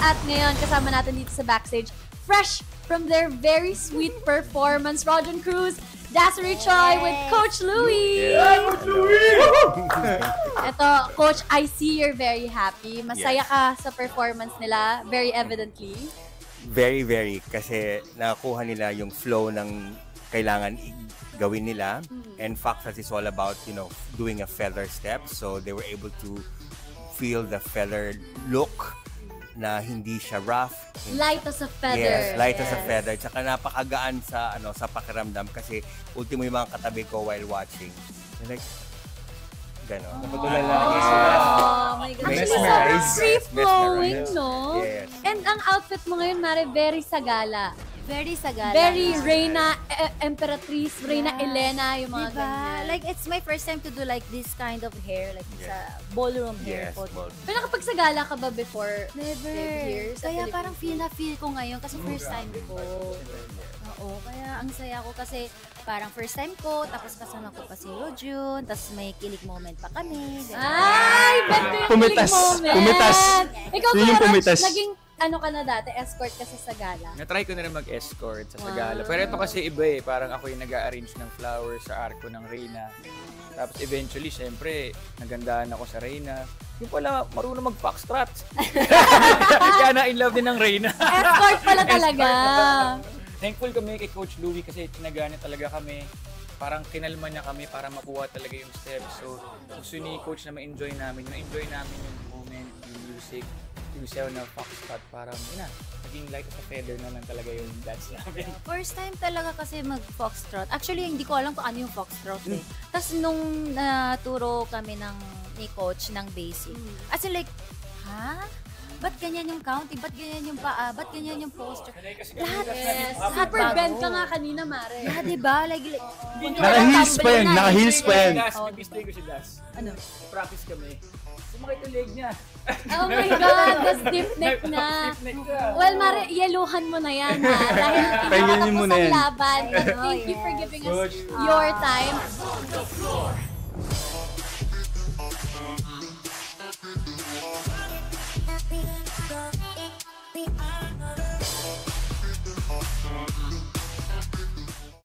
At ngayon, kasama natin dito sa backstage, fresh from their very sweet performance, Rodjan Cruz, Dassery Choi with Coach Louie. Coach Louie! Ito, Coach, I see you're very happy. Masaya ka sa performance nila, very evidently. Very, very. Kasi nakuha nila yung flow ng kailangan gawin nila. And Foxtrot is all about, doing a feather step. So they were able to feel the feather look na hindi siya rough. Light as a feather. Yes, light as a feather. Tsaka napakagaan sa sa pakiramdam kasi ultimo yung mga katabi ko while watching. Like, gano'n. Napatulala. Oh my God. Actually, sobrang free-flowing, no? Yes. And ang outfit mo ngayon, Mare, very sagala. Very sagala. Very Reina Emperatriz, Reina Elena, yung mga ganyan. Like, it's my first time to do like this kind of hair, like sa ballroom hair. Yes, Pero nakapagsagala ka ba before? Never. Here sa Kaya Pilipinas? parang feel ko ngayon kasi first time ko. Oo, kaya ang saya ko kasi parang first time ko, tapos kasama ko pa si Rodjan, tapos may kilig moment pa kami. Ay, bet ko yung Pumitas. kilig moment. Pumitas. Ikaw, Yun yung Kuya Raj, pumitas. naging ano ka na dati, escort ka sa Sagala. Na-try ko na rin mag-escort sa Wow. Sagala. Pero ito kasi iba eh. Parang ako yung nag-a-arrange ng flowers sa arko ng Reyna. Tapos eventually, syempre, nagandaan ako sa Reyna. Yung pala, marunong mag-foxtrot. Kaya na in love din ng Reyna. Escort pala talaga. Thankful kami kay Coach Louie kasi tinaga niya talaga kami. Parang kinalma niya kami para makuha talaga yung steps. So, gusto ni Coach na ma-enjoy namin. Ma-enjoy namin yung moment, yung music, yung sayo na foxtrot. Parang, naging light as a feather na lang talaga yung dance namin. First time talaga kasi mag-foxtrot. Actually, hindi ko alam kung ano yung foxtrot eh. Tapos nung naturo kami ni Coach ng basic, as in like, ha? Ba't ganyan yung counting? Ba't ganyan yung paa? Ba't ganyan yung posture? Lahat. Yes. Lahat Super bago. bend ka nga kanina, Mare. Lahat, diba? Like Naka-heels pa yan. Naka-heels pa yan. Bistay ko si Das. Ano? Practice kami. Sumakit yung leg niya. Oh my God, the stiff neck na. Well, Mare, yeluhan mo na yan, ha? Dahil Pahingin hindi mo mo na yan. laban. But thank you for giving us your time.